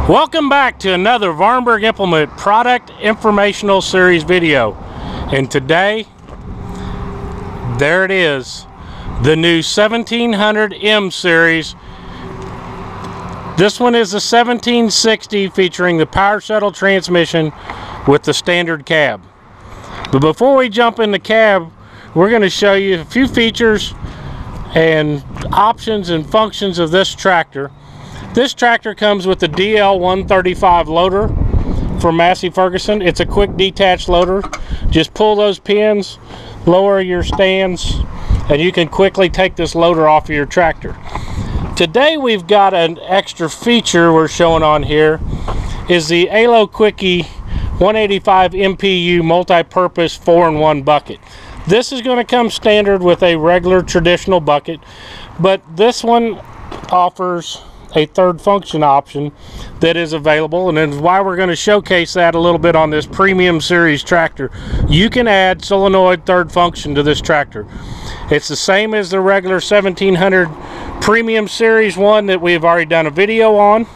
Welcome back to another Vahrenberg Implement Product Informational Series video. And today, there it is, the new 1700M series. This one is the 1760 featuring the Power Shuttle transmission with the standard cab. But before we jump in the cab, we're going to show you a few features and options and functions of this tractor. This tractor comes with the DL135 loader from Massey Ferguson. It's a quick detach loader. Just pull those pins, lower your stands, and you can quickly take this loader off of your tractor. Today we've got an extra feature we're showing on here is the ALO Quickie 185 MPU multi-purpose 4-in-1 bucket. This is going to come standard with a regular traditional bucket, but this one offers a third function option that is available, and that's why we're going to showcase that a little bit on this premium series tractor. You can add solenoid third function to this tractor. It's the same as the regular 1700 premium series one that we have already done a video on,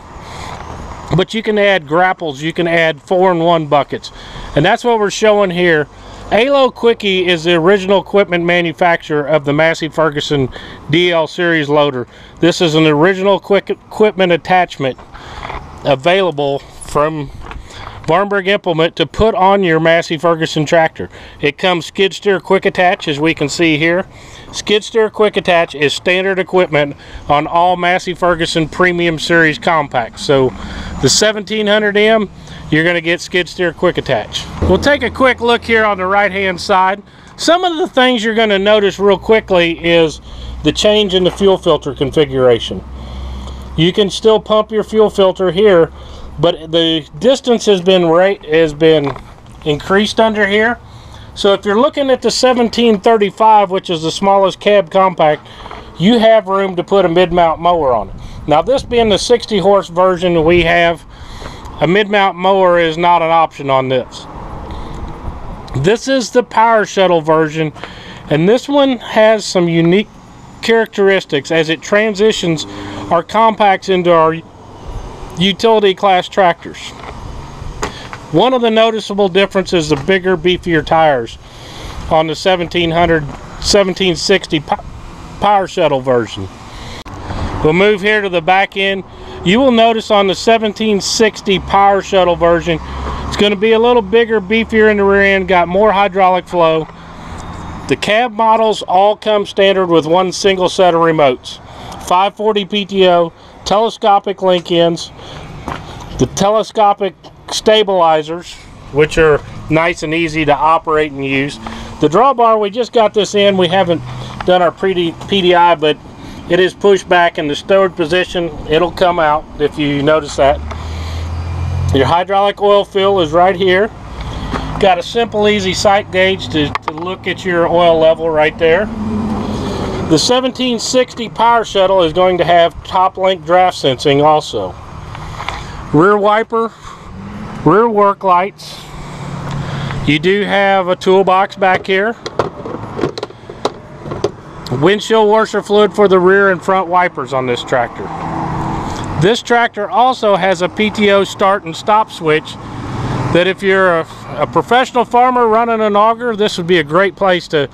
but you can add grapples, you can add 4-in-1 buckets, and that's what we're showing here. ALO Quickie is the original equipment manufacturer of the Massey Ferguson DL series loader. This is an original quick equipment attachment available from Vahrenberg Implement to put on your Massey Ferguson tractor. It comes skid steer quick attach, as we can see here. Skid steer quick attach is standard equipment on all Massey Ferguson premium series compacts. So the 1700M, you're going to get skid steer quick attach. We'll take a quick look here on the right hand side. Some of the things you're going to notice real quickly is the change in the fuel filter configuration. You can still pump your fuel filter here, but the distance has been increased under here. So if you're looking at the 1735, which is the smallest cab compact, you have room to put a mid-mount mower on it. Now, this being the 60 horse version we have, a mid-mount mower is not an option on this. This is the Power Shuttle version, and this one has some unique characteristics as it transitions our compacts into our utility class tractors. One of the noticeable differences is the bigger, beefier tires on the 1760 Power Shuttle version. We'll move here to the back end. You will notice on the 1760 Power Shuttle version, it's going to be a little bigger, beefier in the rear end, got more hydraulic flow. The cab models all come standard with one single set of remotes. 540 PTO, telescopic link ends, the telescopic stabilizers, which are nice and easy to operate and use. The drawbar, we just got this in. We haven't done our PDI, but it is pushed back in the stored position. It'll come out if you notice that. Your hydraulic oil fill is right here. Got a simple, easy sight gauge to look at your oil level right there. The 1760 Power Shuttle is going to have top link draft sensing also. Rear wiper, rear work lights. You do have a toolbox back here. Windshield washer fluid for the rear and front wipers on this tractor. This tractor also has a PTO start and stop switch that if you're a professional farmer running an auger, this would be a great place to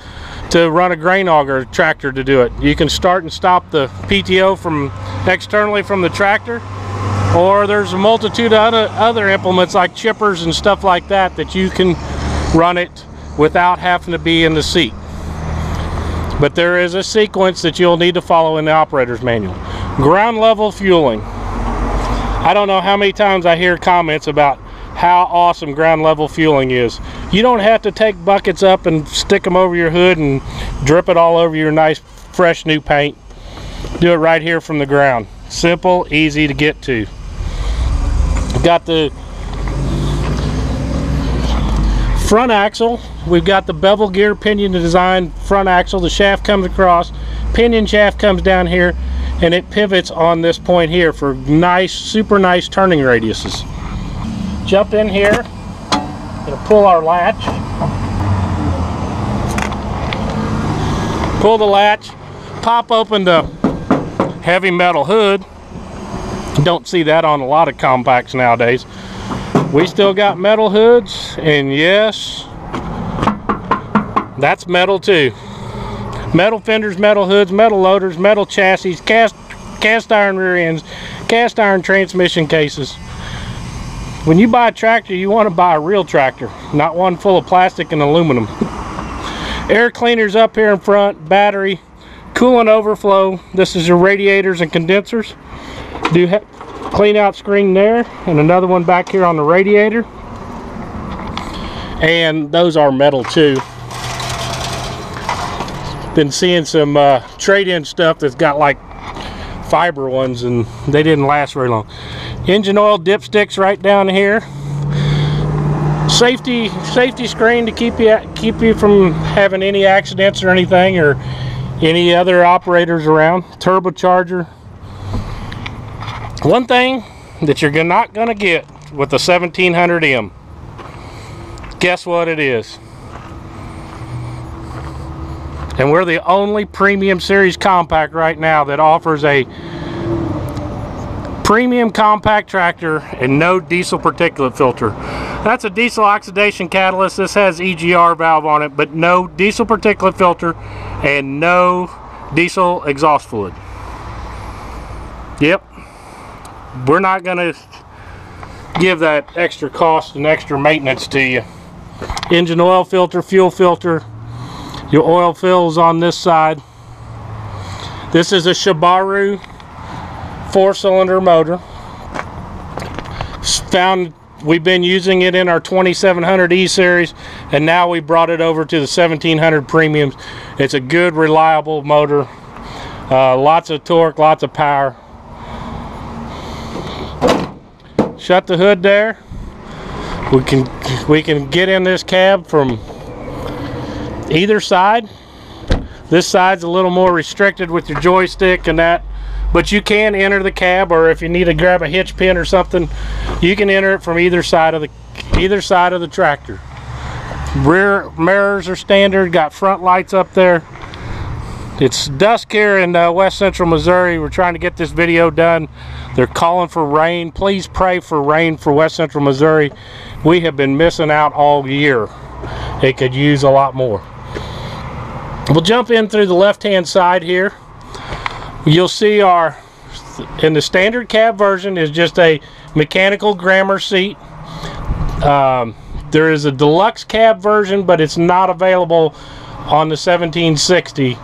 run a grain auger tractor to do it. You can start and stop the PTO from externally from the tractor, or there's a multitude of other implements like chippers and stuff like that that you can run it without having to be in the seat. But there is a sequence that you'll need to follow in the operator's manual. Ground level fueling. I don't know how many times I hear comments about how awesome ground level fueling is. You don't have to take buckets up and stick them over your hood and drip it all over your nice fresh new paint. Do it right here from the ground. Simple, easy to get to. Got the front axle. We've got the bevel gear pinion design front axle. The shaft comes across, pinion shaft comes down here, and it pivots on this point here for nice, super nice turning radiuses. Jump in here, gonna pull our latch. Pull the latch, pop open the heavy metal hood, Don't see that on a lot of compacts nowadays. We still got metal hoods, and yes, that's metal too. Metal fenders, metal hoods, metal loaders, metal chassis, cast iron rear ends, cast iron transmission cases. When you buy a tractor, you want to buy a real tractor, not one full of plastic and aluminum. Air cleaners up here in front, battery, coolant overflow. This is your radiators and condensers. Do have clean out screen there, and another one back here on the radiator. And those are metal too. Been seeing some trade-in stuff that's got like fiber ones, and they didn't last very long. Engine oil dipsticks right down here. Safety screen to keep you from having any accidents or anything, or any other operators around. Turbocharger. One thing that you're not going to get with the 1700M, guess what it is? And we're the only premium series compact right now that offers a premium compact tractor and no diesel particulate filter. That's a diesel oxidation catalyst. This has EGR valve on it, but no diesel particulate filter and no diesel exhaust fluid. Yep. We're not going to give that extra cost and extra maintenance to you. Engine oil filter, fuel filter, your oil fills on this side. This is a Subaru 4-cylinder motor. We've been using it in our 2700E series, and now we brought it over to the 1700 premiums. It's a good, reliable motor. Lots of torque, lots of power. Shut the hood there. We can get in this cab from either side. This side's a little more restricted with your joystick and that, but you can enter the cab, or if you need to grab a hitch pin or something, you can enter it from either side of the tractor. Rear mirrors are standard. Got front lights up there. It's dusk here in west central Missouri. We're trying to get this video done. They're calling for rain. Please pray for rain for west central Missouri. We have been missing out all year. It could use a lot more. We'll jump in through the left hand side here. You'll see in the standard cab version is just a mechanical grabber seat. There is a deluxe cab version, but it's not available on the 1760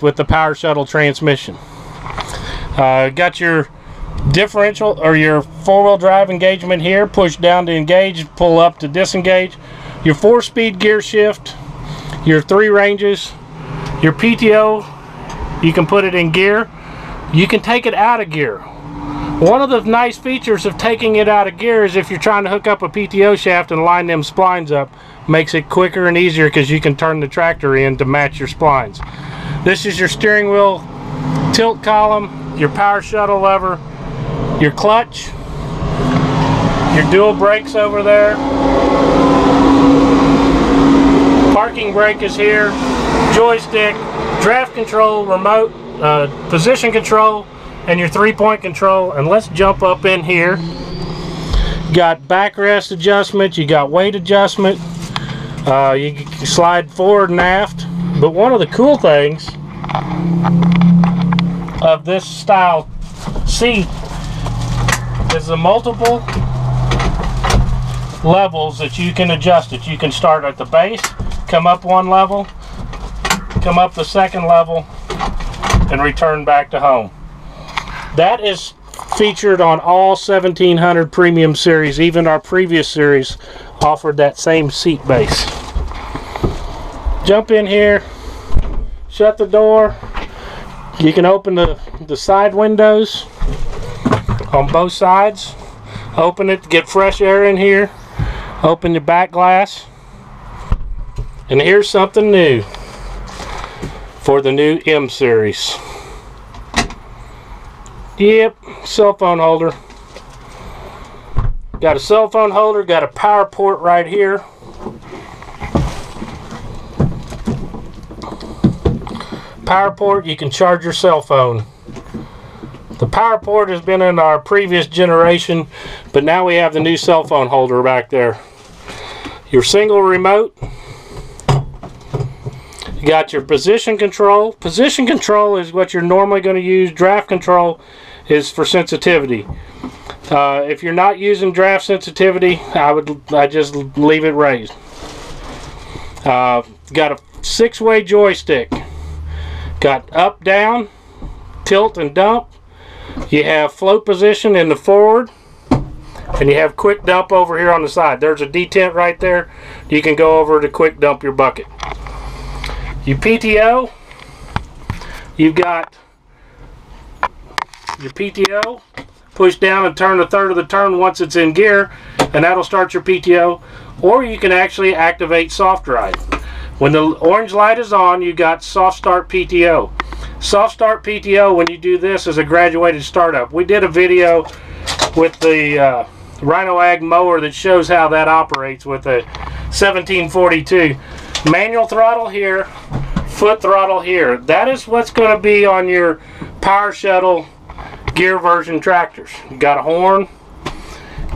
with the power shuttle transmission. Got your differential or your four-wheel drive engagement here. Push down to engage, pull up to disengage. Your 4-speed gear shift, your 3 ranges, your PTO, you can put it in gear. You can take it out of gear. One of the nice features of taking it out of gear is if you're trying to hook up a PTO shaft and line them splines up, makes it quicker and easier because you can turn the tractor in to match your splines. This is your steering wheel tilt column, your power shuttle lever, your clutch, your dual brakes over there. Parking brake is here, joystick, draft control, remote, position control, and your 3-point control. And let's jump up in here. Got backrest adjustment, you got weight adjustment, you can slide forward and aft. But one of the cool things of this style seat is the multiple levels that you can adjust it. You can start at the base, come up 1 level, come up the 2nd level, and return back to home. That is featured on all 1700 premium series. Even our previous series offered that same seat base. Jump in here, shut the door. You can open the side windows on both sides. Open it to get fresh air in here. Open your back glass. And here's something new for the new M series. Yep, cell phone holder. Got a cell phone holder, got a power port right here. Power port, you can charge your cell phone. The power port has been in our previous generation, but now we have the new cell phone holder back there. Your single remote. You got your position control. Position control is what you're normally going to use. Draft control is for sensitivity. If you're not using draft sensitivity, I just leave it raised. Got a 6-way joystick. Got up, down, tilt, and dump. You have float position in the forward, and you have quick dump over here on the side. There's a detent right there. You can go over to quick dump your bucket. Your PTO, you've got your PTO. Push down and turn a third of the turn once it's in gear, and that'll start your PTO. Or you can actually activate soft drive. When the orange light is on, you got soft start PTO. Soft start PTO, when you do this, is a graduated startup. We did a video with the Rhino Ag mower that shows how that operates with a 1742. Manual throttle here, foot throttle here. That is what's going to be on your Power Shuttle gear version tractors. You got a horn,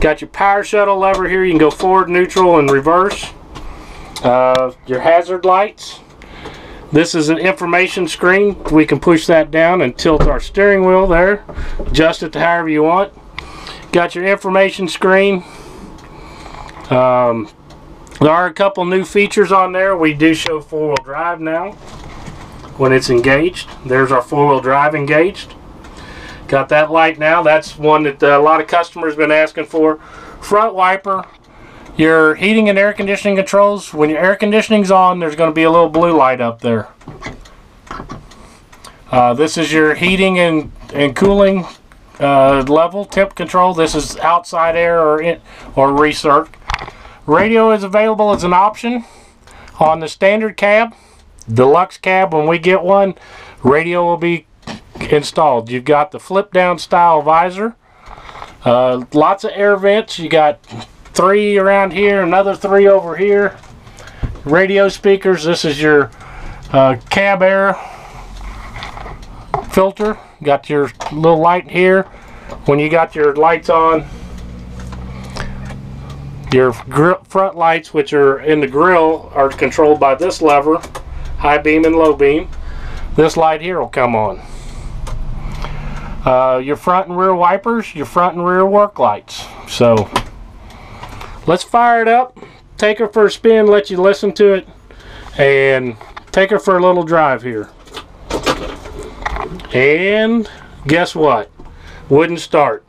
got your Power Shuttle lever here. You can go forward, neutral, and reverse. Your hazard lights. This is an information screen. We can push that down and tilt our steering wheel there. Adjust it to however you want. Got your information screen. There are a couple new features on there. We do show 4-wheel drive now when it's engaged. There's our 4-wheel drive engaged. Got that light now. That's one that a lot of customers have been asking for. Front wiper. Your heating and air conditioning controls. When your air conditioning's on, there's going to be a little blue light up there. This is your heating and cooling level, temp control. This is outside air or recirc. Radio is available as an option on the standard cab. Deluxe cab, when we get one, radio will be installed. You've got the flip down style visor. Lots of air vents. You got 3 around here, another 3 over here. Radio speakers. This is your cab air filter. Got your little light here. When you got your lights on, your front lights, which are in the grill, are controlled by this lever, high beam and low beam. This light here will come on. Your front and rear wipers, your front and rear work lights. So let's fire it up, take her for a spin, let you listen to it, and take her for a little drive here. And guess what? Wouldn't start.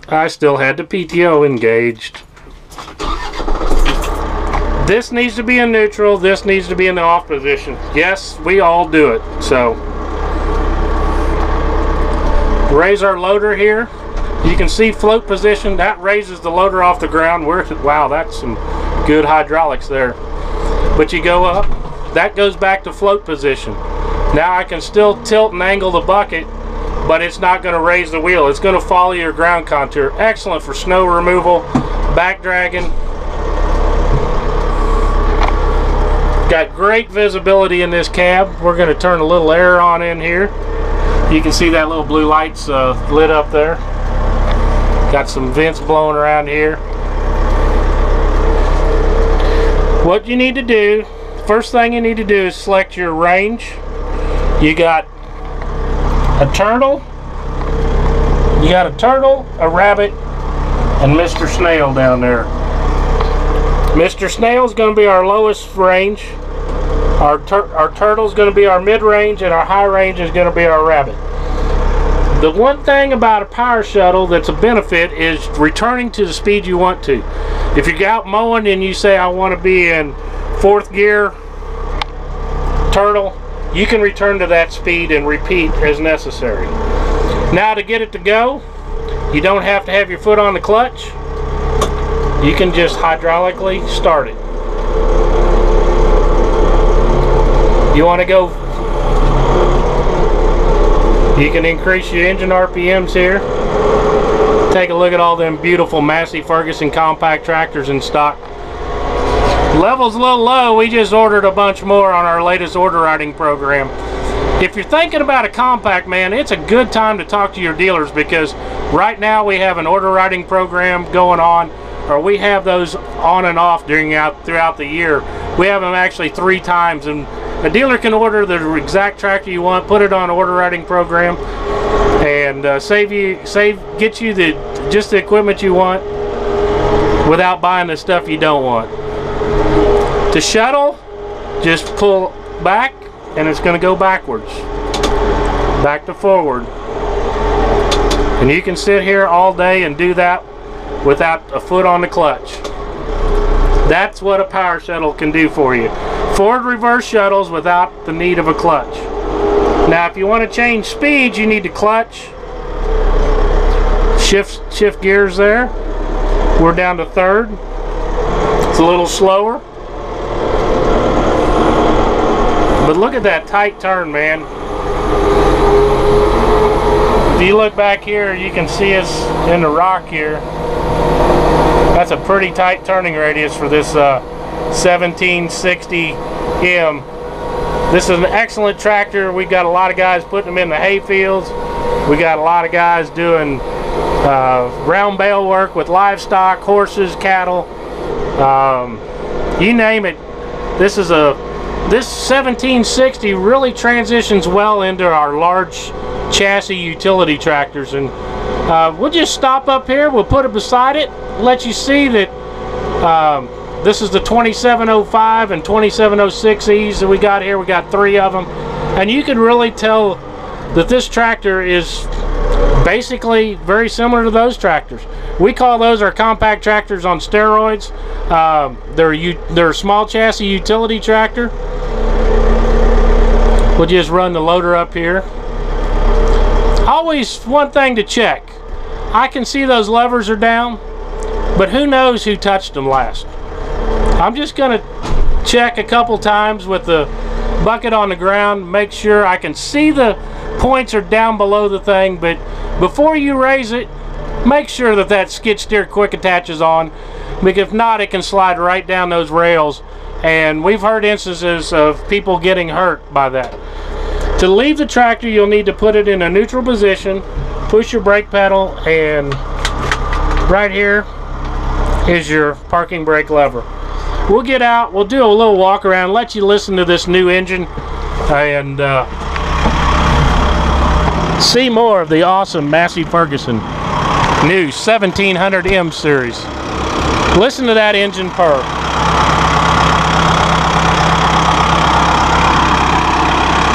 I still had the PTO engaged. This needs to be in neutral, this needs to be in the off position. Yes, we all do it. So raise our loader here. You can see float position. That raises the loader off the ground. Wow, that's some good hydraulics there. But you go up, that goes back to float position. Now I can still tilt and angle the bucket, but it's not going to raise the wheel. It's going to follow your ground contour. Excellent for snow removal, back dragging. Got great visibility in this cab. We're going to turn a little air on in here. You can see that little blue light's lit up there. Got some vents blowing around here. What you need to do, first thing you need to do is select your range. You got a turtle, a rabbit, and Mr. Snail down there. Mr. Snail is going to be our lowest range. Our turtle is going to be our mid-range, and our high range is going to be our rabbit. The one thing about a power shuttle that's a benefit is returning to the speed you want to. If you're out mowing and you say I want to be in 4th gear turtle, you can return to that speed and repeat as necessary. Now to get it to go, you don't have to have your foot on the clutch. You can just hydraulically start it. You want to go, you can increase your engine RPMs here. Take a look at all them beautiful Massey Ferguson compact tractors in stock. Level's a little low. We just ordered a bunch more on our latest order writing program. If you're thinking about a compact, man, it's a good time to talk to your dealers, because right now we have an order writing program going on, or we have those on and off throughout the year. We have them actually 3 times, and a dealer can order the exact tractor you want, put it on order writing program, and get you just the equipment you want without buying the stuff you don't want. To shuttle, just pull back and it's going to go backwards, back to forward, and you can sit here all day and do that without a foot on the clutch. That's what a power shuttle can do for you. Forward reverse shuttles without the need of a clutch. Now if you want to change speeds, you need to clutch, shift gears there. We're down to 3rd. It's a little slower, but look at that tight turn, man. If you look back here, you can see us in the rock here. That's a pretty tight turning radius for this 1760M. This is an excellent tractor. We got a lot of guys putting them in the hay fields. We got a lot of guys doing round bale work with livestock, horses, cattle, you name it. This 1760 really transitions well into our large chassis utility tractors, and we'll just stop up here. We'll put it beside it, let you see that this is the 2705 and 2706Es that we got here. We got 3 of them, and you can really tell that this tractor is basically very similar to those tractors. We call those our compact tractors on steroids. They're a small chassis utility tractor. We'll just run the loader up here. Always one thing to check. I can see those levers are down, but who knows who touched them last. I'm just going to check a couple times with the bucket on the ground, make sure I can see the points are down below the thing, but before you raise it, make sure that that skid steer quick attaches on, because if not, it can slide right down those rails, and we've heard instances of people getting hurt by that. To leave the tractor, you'll need to put it in a neutral position, push your brake pedal, and right here is your parking brake lever. We'll get out, we'll do a little walk around, let you listen to this new engine, and see more of the awesome Massey Ferguson new 1700M series. Listen to that engine purr.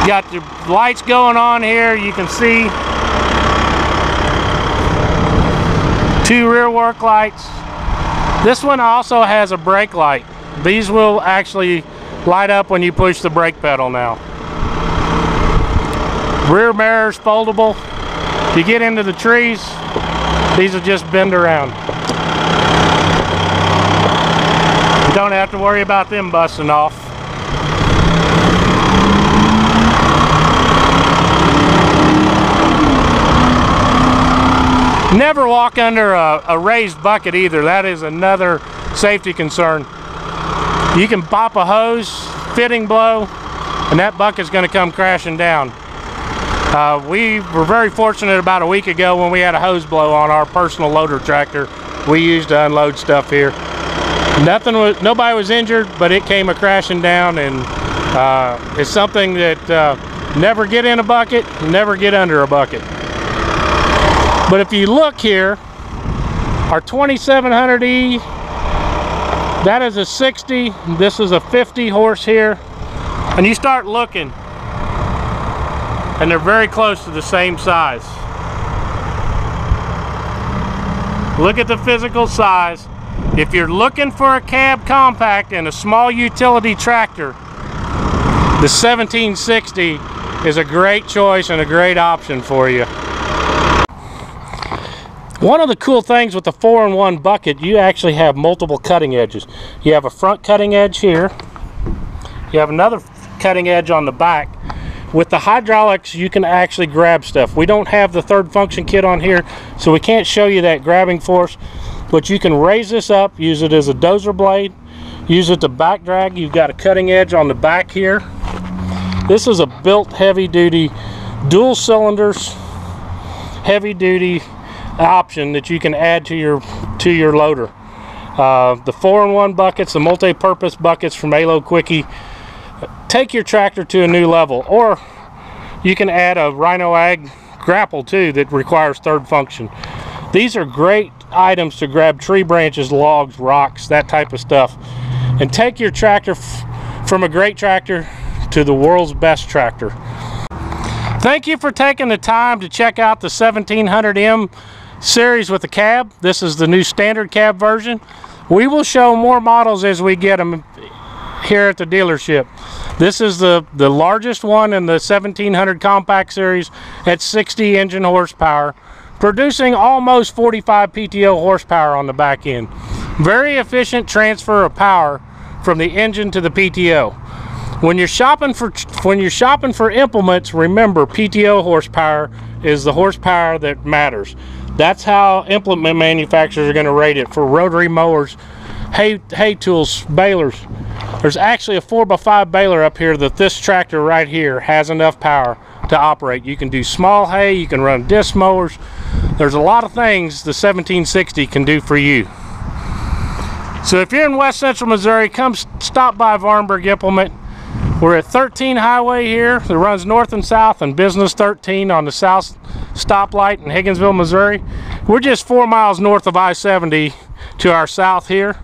Got the lights going on here. You can see 2 rear work lights. This one also has a brake light. These will actually light up when you push the brake pedal now. Rear mirrors foldable. If you get into the trees, these will just bend around. You don't have to worry about them busting off. Never walk under a raised bucket either. That is another safety concern. You can pop a hose, fitting blow, and that bucket's going to come crashing down. We were very fortunate about a week ago when we had a hose blow on our personal loader tractor we used to unload stuff here. Nobody was injured, but it came crashing down, and it's something that never get in a bucket, never get under a bucket. But if you look here, our 2700E, that is a 60, this is a 50 horse here, and you start looking, and they're very close to the same size. Look at the physical size. If you're looking for a cab compact and a small utility tractor, the 1760 is a great choice and a great option for you. One of the cool things with the 4-in-1 bucket, you actually have multiple cutting edges. You have a front cutting edge here. You have another cutting edge on the back. With the hydraulics, you can actually grab stuff. We don't have the third function kit on here, so we can't show you that grabbing force, but you can raise this up, use it as a dozer blade, use it to back drag. You've got a cutting edge on the back here. This is a built heavy-duty, dual cylinders, heavy-duty option that you can add to your loader. The 4-in-1 buckets, the multi-purpose buckets from Alo Quickie, take your tractor to a new level. Or you can add a Rhino Ag grapple too that requires third function. These are great items to grab tree branches, logs, rocks, that type of stuff, and take your tractor from a great tractor to the world's best tractor. Thank you for taking the time to check out the 1700M series with the cab. This is the new standard cab version. We will show more models as we get them here at the dealership. This is the largest one in the 1700 compact series at 60 engine horsepower, producing almost 45 PTO horsepower on the back end. Very efficient transfer of power from the engine to the PTO. When you're shopping for implements, remember PTO horsepower is the horsepower that matters. That's how implement manufacturers are going to rate it for rotary mowers, hay tools, balers. There's actually a 4x5 baler up here that this tractor right here has enough power to operate. You can do small hay, you can run disc mowers. There's a lot of things the 1760 can do for you. So if you're in West Central Missouri, come stop by Vahrenberg Implement. We're at 13 Highway here that runs north and south, and Business 13 on the south stoplight in Higginsville, Missouri. We're just 4 miles north of I-70 to our south here.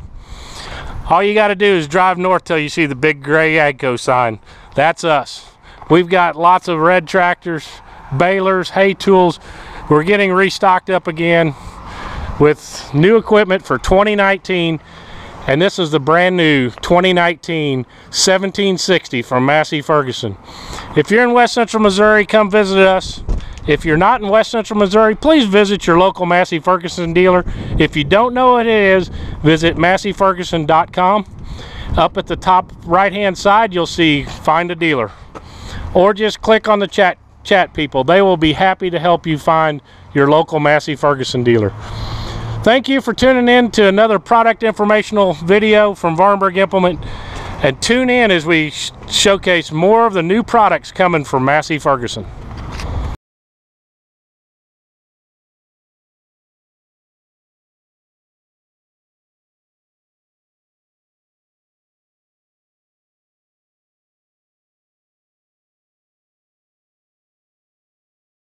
All you got to do is drive north till you see the big gray AGCO sign. That's us. We've got lots of red tractors, balers, hay tools. We're getting restocked up again with new equipment for 2019. And this is the brand new 2019 1760 from Massey Ferguson. If you're in West Central Missouri, come visit us. If you're not in West Central Missouri, please visit your local Massey Ferguson dealer. If you don't know what it is, visit masseyferguson.com. Up at the top right hand side, you'll see find a dealer. Or just click on the chat people. They will be happy to help you find your local Massey Ferguson dealer. Thank you for tuning in to another product informational video from Vahrenberg Implement, and tune in as we showcase more of the new products coming from Massey Ferguson.